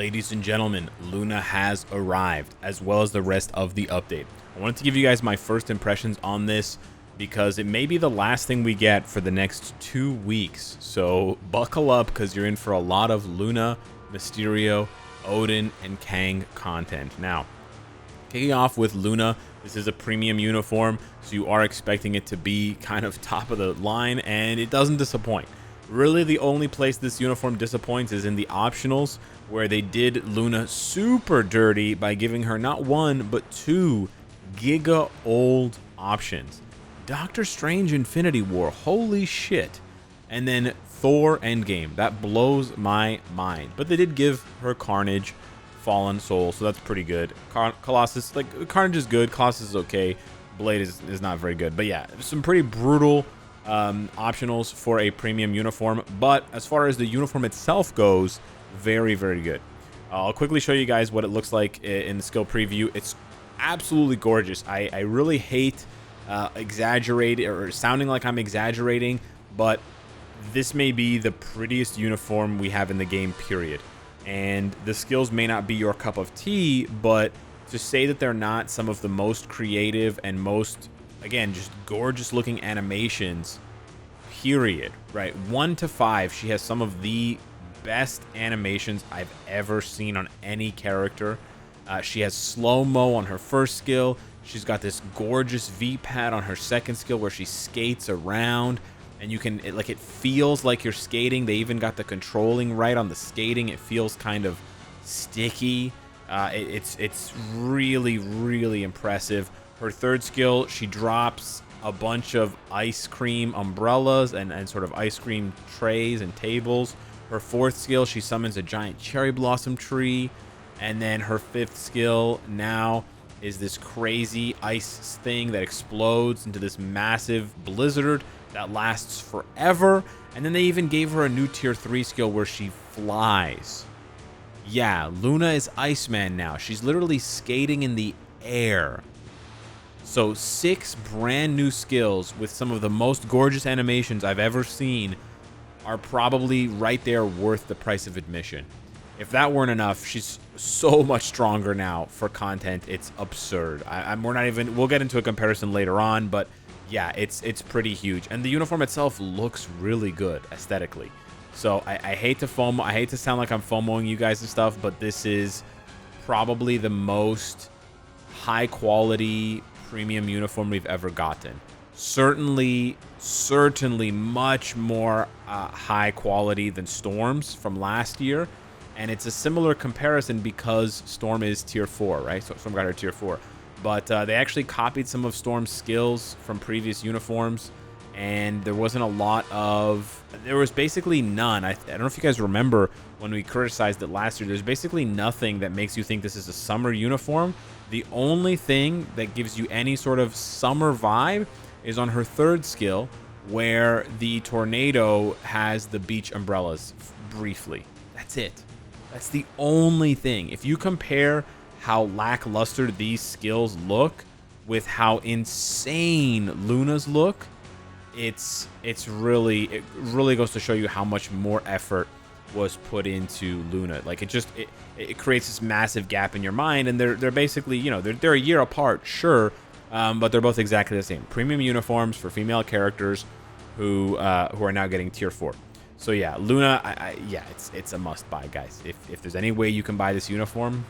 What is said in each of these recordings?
Ladies and gentlemen, Luna has arrived, as well as the rest of the update. I wanted to give you guys my first impressions on this because it may be the last thing we get for the next 2 weeks. So buckle up because you're in for a lot of Luna, Mysterio, Odin, and Kang content. Now, kicking off with Luna, this is a premium uniform, so you are expecting it to be kind of top of the line, and it doesn't disappoint. Really, the only place this uniform disappoints is in the optionals, where they did Luna super dirty by giving her not one, but 2 giga old options. Doctor Strange Infinity War, holy shit. And then Thor Endgame, that blows my mind. But they did give her Carnage, Fallen Soul, so that's pretty good. Colossus, like, Carnage is good, Colossus is okay, Blade is not very good. But yeah, some pretty brutal optionals for a premium uniform, but as far as the uniform itself goes, very, very good. I'll quickly show you guys what it looks like in the skill preview. It's absolutely gorgeous. I really hate exaggerating or sounding like I'm exaggerating, but this may be the prettiest uniform we have in the game, period. And the skills may not be your cup of tea, but to say that they're not some of the most creative and most, again, just gorgeous looking animations, period, right? 1 to 5, she has some of the best animations I've ever seen on any character. She has slow-mo on her first skill. She's got this gorgeous V-pad on her second skill where she skates around, and you can, it feels like you're skating. They even got the controlling right on the skating. It feels kind of sticky. It's really, really impressive. Her third skill, she drops a bunch of ice cream umbrellas and sort of ice cream trays and tables. Her fourth skill, she summons a giant cherry blossom tree. And then her fifth skill now is this crazy ice thing that explodes into this massive blizzard that lasts forever. And then they even gave her a new tier 3 skill where she flies. Yeah, Luna is Iceman now. She's literally skating in the air. So 6 brand new skills with some of the most gorgeous animations I've ever seen are probably right there worth the price of admission. If that weren't enough, she's so much stronger now for content. It's absurd. We'll get into a comparison later on, but yeah, it's pretty huge. And the uniform itself looks really good aesthetically. So I hate to FOMO. I hate to sound like I'm FOMOing you guys and stuff, but this is probably the most high quality premium uniform we've ever gotten. Certainly much more high quality than Storm's from last year. And it's a similar comparison because Storm is tier 4, right? So Storm got her tier 4. But they actually copied some of Storm's skills from previous uniforms. And there wasn't a lot of... There was basically none. I don't know if you guys remember when we criticized it last year. There's basically nothing that makes you think this is a summer uniform. The only thing that gives you any sort of summer vibe is on her third skill, where the tornado has the beach umbrellas briefly. That's it. That's the only thing. If you compare how lackluster these skills look with how insane Luna's look, it really goes to show you how much more effort was put into Luna. Like, it creates this massive gap in your mind, and they're basically, you know, they're a year apart, sure, but they're both exactly the same. Premium uniforms for female characters who are now getting tier 4. So yeah, Luna, yeah, it's a must buy, guys. If there's any way you can buy this uniform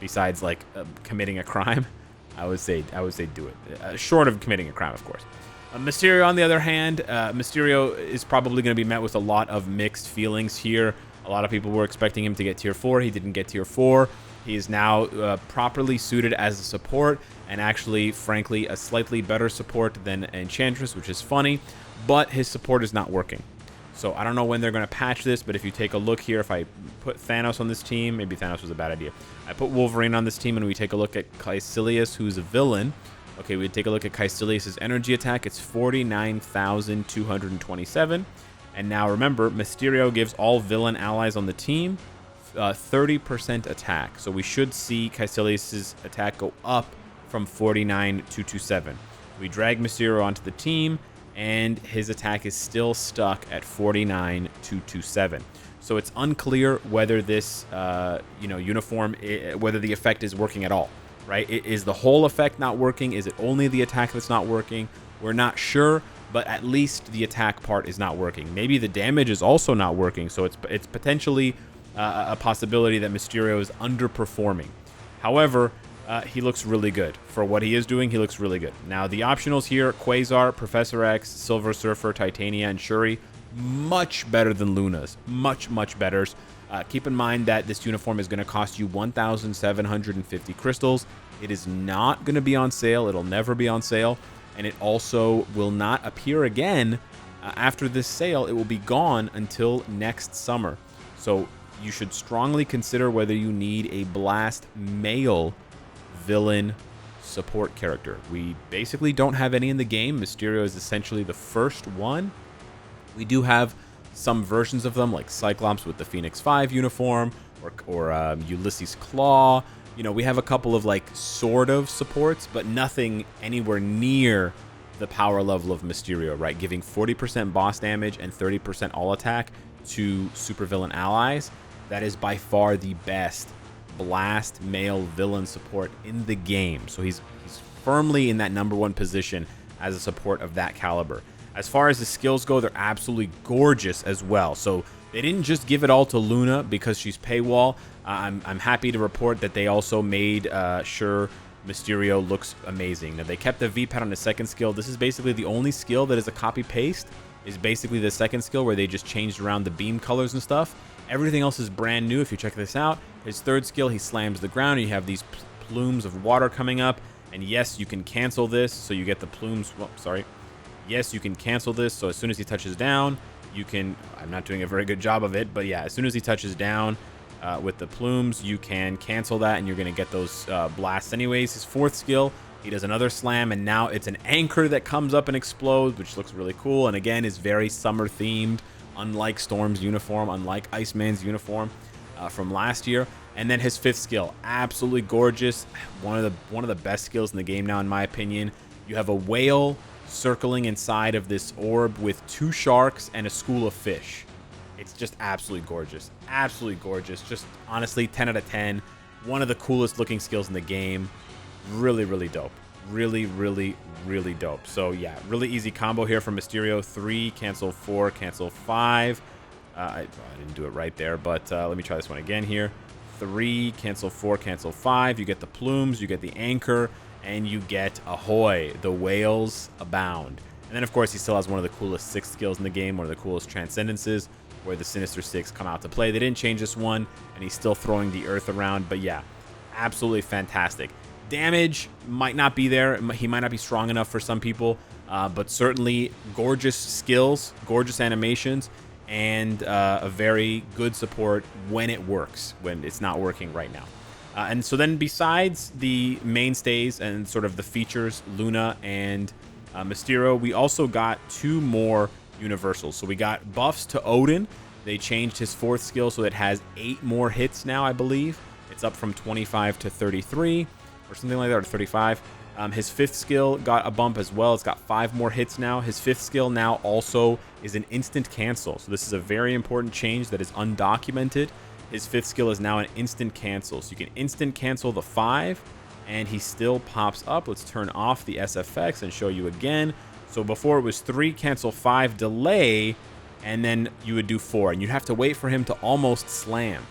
besides like committing a crime, I would say do it. Short of committing a crime, of course. Mysterio, on the other hand, Mysterio is probably going to be met with a lot of mixed feelings here. A lot of people were expecting him to get tier 4. He didn't get tier 4. He is now properly suited as a support, and actually, frankly, a slightly better support than Enchantress, which is funny, but his support is not working. So I don't know when they're going to patch this, but if you take a look here, if I put Thanos on this team, maybe Thanos was a bad idea. I put Wolverine on this team, and we take a look at Caecilius, who's a villain. Okay, we take a look at Caecilius' energy attack. It's 49,227. And now remember, Mysterio gives all villain allies on the team 30% attack. So we should see Caecilius' attack go up from 49,227. We drag Mysterio onto the team, and his attack is still stuck at 49,227. So it's unclear whether this, uniform, whether the effect is working at all, right? Is the whole effect not working? Is it only the attack that's not working? We're not sure, but at least the attack part is not working. Maybe the damage is also not working, so it's potentially a possibility that Mysterio is underperforming. However, he looks really good. For what he is doing, he looks really good. Now, the optionals here, Quasar, Professor X, Silver Surfer, Titania, and Shuri, much better than Luna's. Much, much better. Keep in mind that this uniform is going to cost you 1,750 crystals. It is not going to be on sale. It'll never be on sale. And it also will not appear again after this sale. It will be gone until next summer. So you should strongly consider whether you need a Blast male villain support character. We basically don't have any in the game. Mysterio is essentially the first one. We do have some versions of them, like Cyclops with the Phoenix 5 uniform, or Ulysses Claw. You know, we have a couple of like sort of supports, but nothing anywhere near the power level of Mysterio, right? Giving 40% boss damage and 30% all attack to supervillain allies. That is by far the best Blast male villain support in the game. So he's firmly in that #1 position as a support of that caliber. As far as the skills go, they're absolutely gorgeous as well. So they didn't just give it all to Luna because she's paywall. I'm happy to report that they also made sure Mysterio looks amazing. Now, they kept the V-pad on the second skill. This is basically the only skill that is a copy-paste, is basically the second skill where they just changed around the beam colors and stuff. Everything else is brand new if you check this out. His third skill, he slams the ground, and you have these plumes of water coming up. And yes, you can cancel this, so you get the plumes. Well, sorry. Yes, you can cancel this, so as soon as he touches down, you can... I'm not doing a very good job of it, but yeah, as soon as he touches down with the plumes, you can cancel that, and you're going to get those blasts anyways. His fourth skill, he does another slam, and now it's an anchor that comes up and explodes, which looks really cool, and again, is very summer-themed, unlike Storm's uniform, unlike Iceman's uniform from last year. And then his fifth skill, absolutely gorgeous. One of the best skills in the game now, in my opinion. You have a whale circling inside of this orb with 2 sharks and a school of fish. It's just absolutely gorgeous. Absolutely gorgeous. Just honestly, 10 out of 10. One of the coolest looking skills in the game. Really, really dope. Really, really, really dope. So yeah, really easy combo here from Mysterio. 3, cancel 4, cancel 5. I didn't do it right there, but let me try this one again here. 3, cancel 4, cancel 5. You get the plumes, you get the anchor, and you get Ahoy, the whales abound. And then, of course, he still has one of the coolest 6 skills in the game, one of the coolest transcendences, where the Sinister 6 come out to play. They didn't change this one, and he's still throwing the earth around, but yeah, absolutely fantastic. Damage might not be there. He might not be strong enough for some people, but certainly gorgeous skills, gorgeous animations, and a very good support when it works, when it's not working right now. And so then besides the mainstays and sort of the features, Luna and Mysterio, we also got 2 more universals. So we got buffs to Odin. They changed his 4th skill so it has 8 more hits now, I believe. It's up from 25 to 33 or something like that, or 35. His 5th skill got a bump as well. It's got 5 more hits now. His 5th skill now also is an instant cancel. So this is a very important change that is undocumented. His 5th skill is now an instant cancel. So you can instant cancel the 5, and he still pops up. Let's turn off the SFX and show you again. So before it was 3, cancel 5, delay, and then you would do 4. And you'd have to wait for him to almost slam.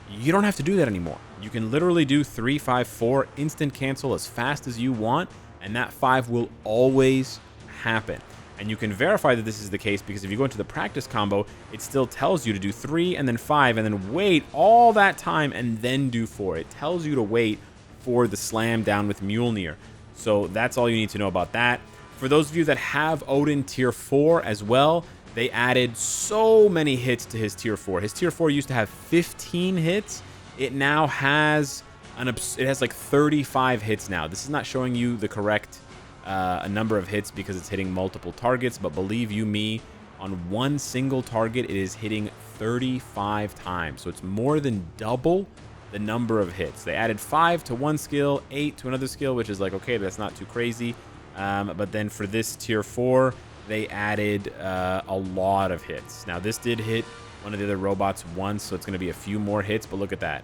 You don't have to do that anymore. You can literally do 3, 5, 4, instant cancel as fast as you want, and that 5 will always happen. And you can verify that this is the case because if you go into the practice combo, it still tells you to do 3 and then 5 and then wait all that time and then do 4. It tells you to wait for the slam down with Mjolnir. So that's all you need to know about that. For those of you that have Odin tier 4 as well, they added so many hits to his tier 4. His tier 4 used to have 15 hits. It now has like 35 hits now. This is not showing you the correct a number of hits because it's hitting multiple targets, but believe you me, on one single target it is hitting 35 times, so it's more than double the number of hits. They added 5 to one skill, 8 to another skill, which is like, okay, that's not too crazy, but then for this tier 4 they added a lot of hits. Now this did hit one of the other robots once, so it's going to be a few more hits, but look at that.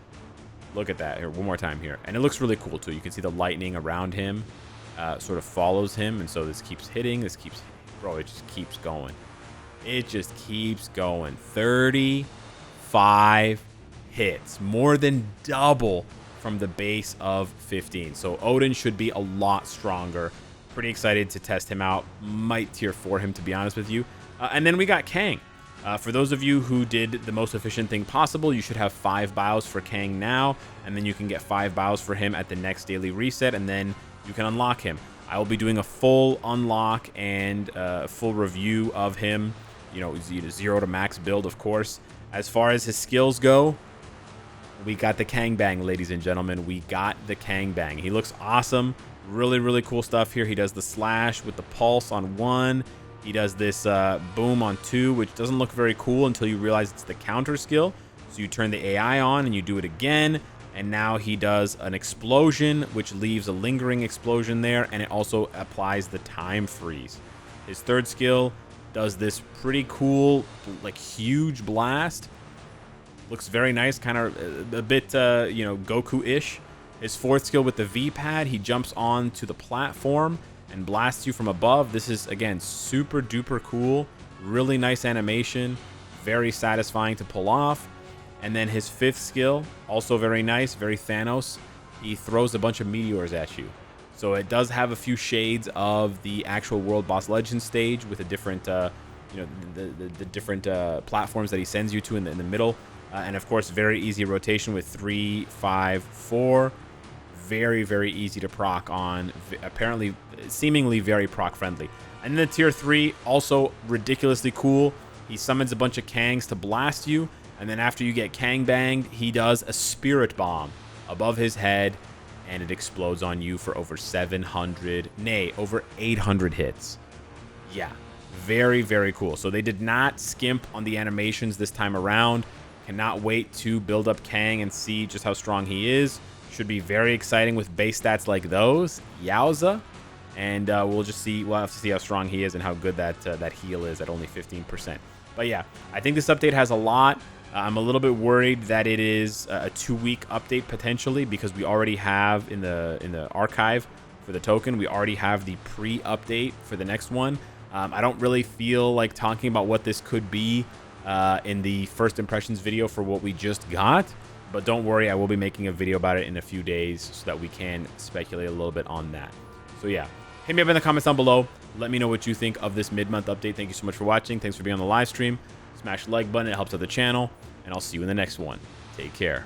Look at that. Here, one more time here. And it looks really cool, too. You can see the lightning around him sort of follows him, and so this keeps hitting. This keeps... Bro, it just keeps going. It just keeps going. 35 hits. More than double from the base of 15. So Odin should be a lot stronger. Pretty excited to test him out. Might tier 4 him, to be honest with you. And then we got Kang. For those of you who did the most efficient thing possible, you should have 5 bows for Kang now, and then you can get 5 bows for him at the next daily reset, and then you can unlock him. I will be doing a full unlock and full review of him, you know, 0 to max build, of course. As far as his skills go, we got the Kang Bang, ladies and gentlemen. We got the Kang Bang. He looks awesome. Really, really cool stuff here. He does the slash with the pulse on 1. He does this boom on 2, which doesn't look very cool until you realize it's the counter skill. So you turn the AI on and you do it again. And now he does an explosion, which leaves a lingering explosion there. And it also applies the time freeze. His third skill does this pretty cool, like, huge blast. Looks very nice, kind of a bit, you know, Goku-ish. His fourth skill with the V-pad, he jumps onto the platform and blasts you from above. This is, again, super duper cool. Really nice animation. Very satisfying to pull off. And then his fifth skill, also very nice, very Thanos. He throws a bunch of meteors at you. So it does have a few shades of the actual World Boss Legends stage with a different, you know, the different platforms that he sends you to in the middle. And of course, very easy rotation with 3, 5, 4. Very, very easy to proc on. Apparently, seemingly very proc friendly. And then tier 3, also ridiculously cool. He summons a bunch of Kangs to blast you. And then after you get Kang banged, he does a spirit bomb above his head. And it explodes on you for over 700, nay, over 800 hits. Yeah, very, very cool. So they did not skimp on the animations this time around. Cannot wait to build up Kang and see just how strong he is. Should be very exciting with base stats like those. Yowza. And we'll just see. We'll have to see how strong he is and how good that heal is at only 15%. But yeah, I think this update has a lot. I'm a little bit worried that it is a 2-week update potentially, because we already have in the archive for the token, we already have the pre-update for the next one. I don't really feel like talking about what this could be in the first impressions video for what we just got. But don't worry, I will be making a video about it in a few days so that we can speculate a little bit on that. So yeah, hit me up in the comments down below. Let me know what you think of this mid-month update. Thank you so much for watching. Thanks for being on the live stream. Smash the like button. It helps out the channel. And I'll see you in the next one. Take care.